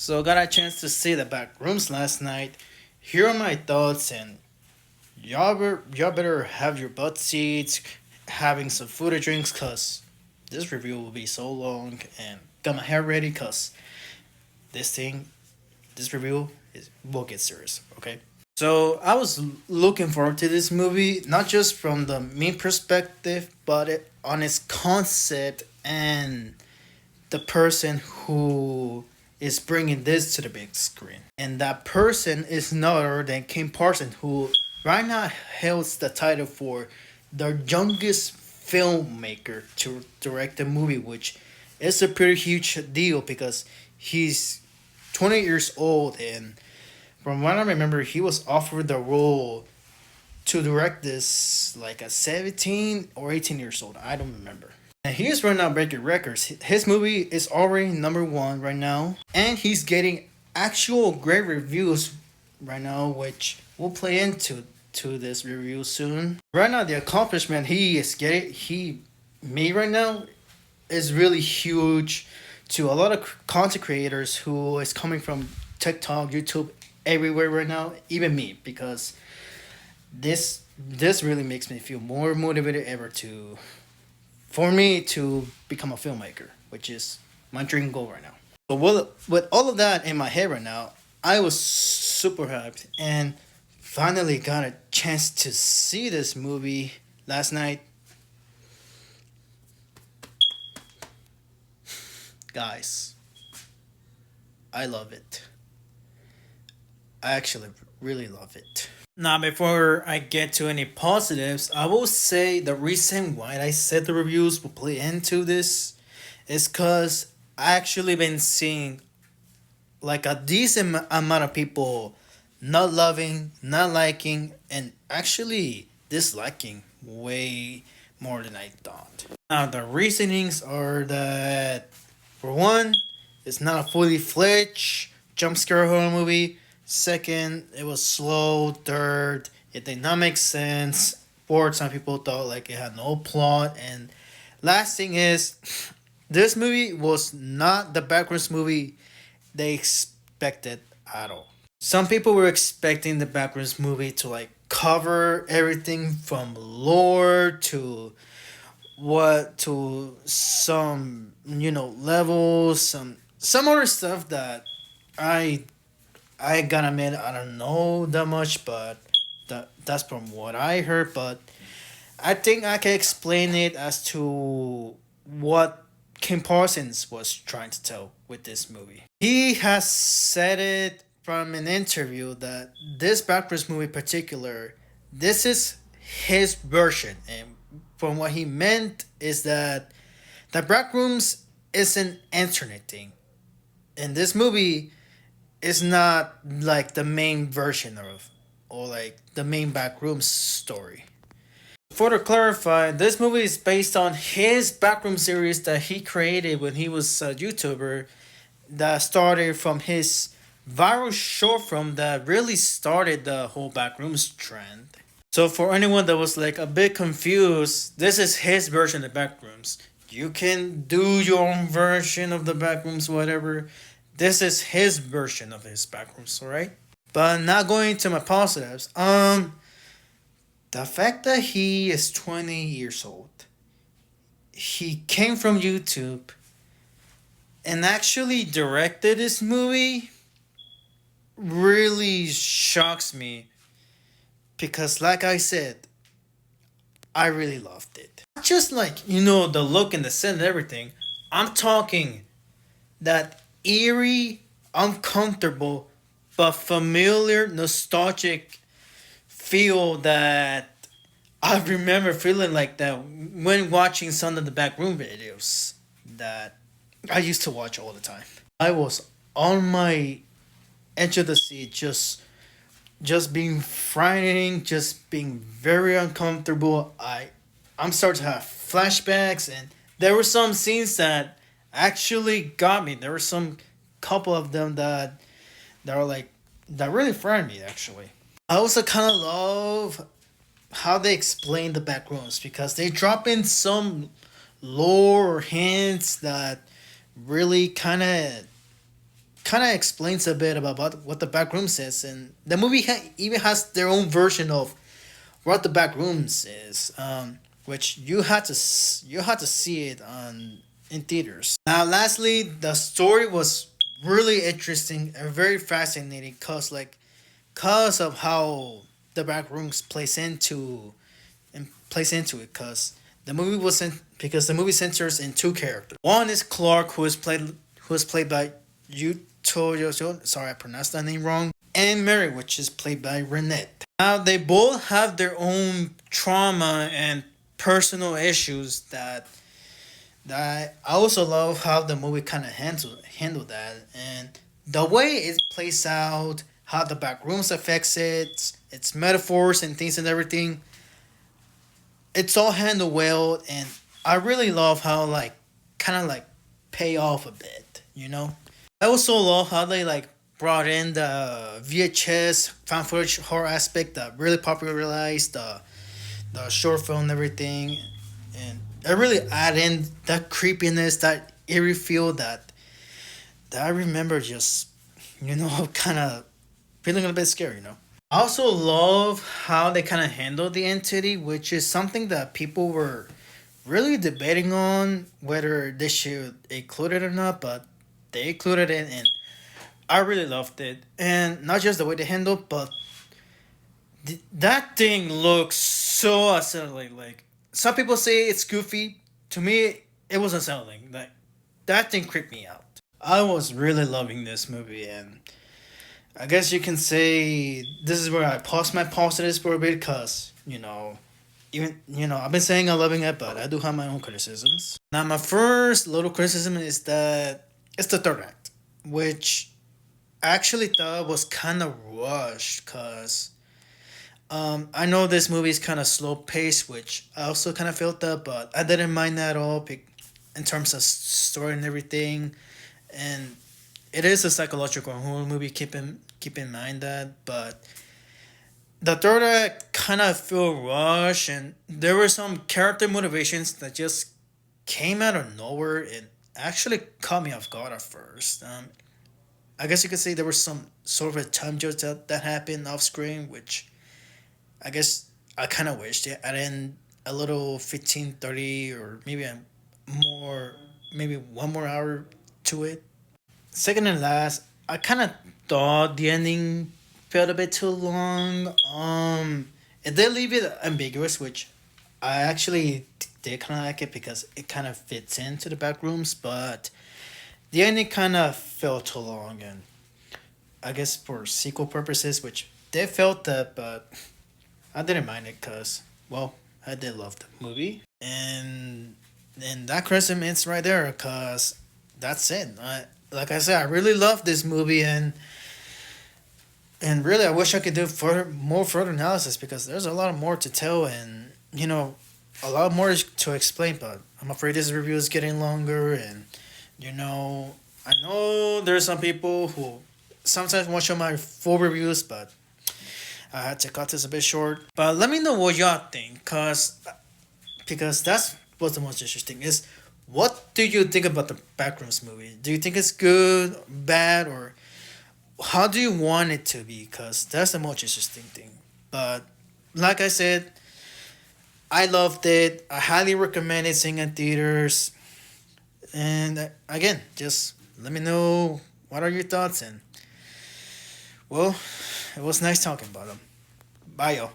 So got a chance to see the back rooms last night. Here are my thoughts, and y'all better have your butt seats, having some food or drinks, cause this review will be so long, and got my hair ready, cause this thing, this review will get serious. Okay. So I was looking forward to this movie, not just from the me perspective, but on its concept and the person who is bringing this to the big screen. And that person is none other than Kim Parson, who right now holds the title for the youngest filmmaker to direct a movie, which is a pretty huge deal because he's 20 years old. And from what I remember, he was offered the role to direct this like at 17 or 18 years old. I don't remember. And he is right now breaking records. His movie is already number one right now, and he's getting actual great reviews right now, which we'll play into this review soon. Right now, the accomplishment he made right now is really huge to a lot of content creators who is coming from TikTok, YouTube, everywhere right now, even me, because this really makes me feel more motivated ever to for me to become a filmmaker, which is my dream goal right now. So with all of that in my head right now, I was super hyped and finally got a chance to see this movie last night. Guys, I love it. I actually really love it. Now, before I get to any positives, I will say the reason why I said the reviews will play into this is because I actually been seeing like a decent amount of people not loving, not liking, and actually disliking way more than I thought. Now, the reasonings are that for one, it's not a fully fledged jump scare horror movie. Second, it was slow. Third, it did not make sense. Fourth, some people thought like it had no plot. And last thing is, this movie was not the Backrooms movie they expected at all. Some people were expecting the Backrooms movie to like cover everything from lore to some levels, some other stuff that I I gotta admit I don't know that much, but that's from what I heard. But I think I can explain it as to what Kim Parsons was trying to tell with this movie. He has said it from an interview that this Backrooms movie in particular, this is his version, and from what he meant is that the Backrooms is an internet thing, and this movie is not like the main version of or like the main Backrooms story. Further clarify, this movie is based on his Backroom series that he created when he was a YouTuber that started from his viral short film that really started the whole Backrooms trend. So for anyone that was like a bit confused, this is his version of Backrooms. You can do your own version of the Backrooms, whatever. This is his version of his Backrooms, alright? But not going to my positives. The fact that he is 20 years old, he came from YouTube and actually directed this movie really shocks me because, like I said, I really loved it. Not just like, the look and the set and everything. I'm talking that eerie, uncomfortable, but familiar, nostalgic feel that I remember feeling like that when watching some of the backroom videos that I used to watch all the time. I was on my edge of the seat, just being frightening, just being very uncomfortable. I'm starting to have flashbacks, and there were some scenes that actually got me. There were some couple of them that are like that really frightened me actually. I also kind of love how they explain the Backrooms because they drop in some lore or hints that really kind of kind of explains a bit about what the back rooms is, and the movie even has their own version of what the back rooms is, which you had to see it on in theaters. Now, lastly, the story was really interesting and very fascinating, cause of how the back rooms plays into it, because the movie centers in two characters. One is Clark, who is played by Yuto Yoshio. Sorry, I pronounced that name wrong. And Mary, which is played by Renette. Now they both have their own trauma and personal issues that I also love how the movie kind of handled that, and the way it plays out, how the back rooms affects it, its metaphors and things and everything. It's all handled well, and I really love how kind of pay off a bit. I also love how they brought in the VHS found footage horror aspect that really popularized the short film and everything, and it really add in that creepiness, that eerie feel that I remember just kind of feeling a bit scary. I also love how they kind of handled the entity, which is something that people were really debating on whether they should include it or not, but they included it, and I really loved it. And not just the way they handled, but that thing looks so unsettling. Like, some people say it's goofy. To me, it was unsettling. Like, that thing creeped me out. I was really loving this movie, and I guess you can say this is where I pause my positives for a bit, because I've been saying I'm loving it, but I do have my own criticisms. Now, my first little criticism is that it's the third act, which I actually thought was kind of rushed, because I know this movie is kind of slow paced, which I also kind of felt that, but I didn't mind that at all in terms of story and everything. And it is a psychological horror movie. Keep in mind that, but the third act kind of feel rushed, and there were some character motivations that just came out of nowhere and actually caught me off guard at first. I guess you could say there was some sort of a time jump that happened off screen, which I guess I kind of wished it added a little 15, 30, or maybe one more hour to it. Second and last, I kind of thought the ending felt a bit too long. It did leave it ambiguous, which I actually did kind of like it because it kind of fits into the back rooms, but the ending kind of felt too long, and I guess for sequel purposes, which they felt that, but I didn't mind it because, well, I did love the movie, and that criticism ends right there because that's it. Like I said, I really love this movie, and really I wish I could do further analysis because there's a lot more to tell, and a lot more to explain. But I'm afraid this review is getting longer, and I know there's some people who sometimes watch my full reviews, but I had to cut this a bit short. But let me know what y'all think, because that's what's the most interesting is, what do you think about the Backrooms movie? Do you think it's good, bad, or how do you want it to be? Because that's the most interesting thing. But like I said, I loved it. I highly recommend it seeing in theaters. And again, just let me know what are your thoughts. And well, it was nice talking about them. Bye, y'all.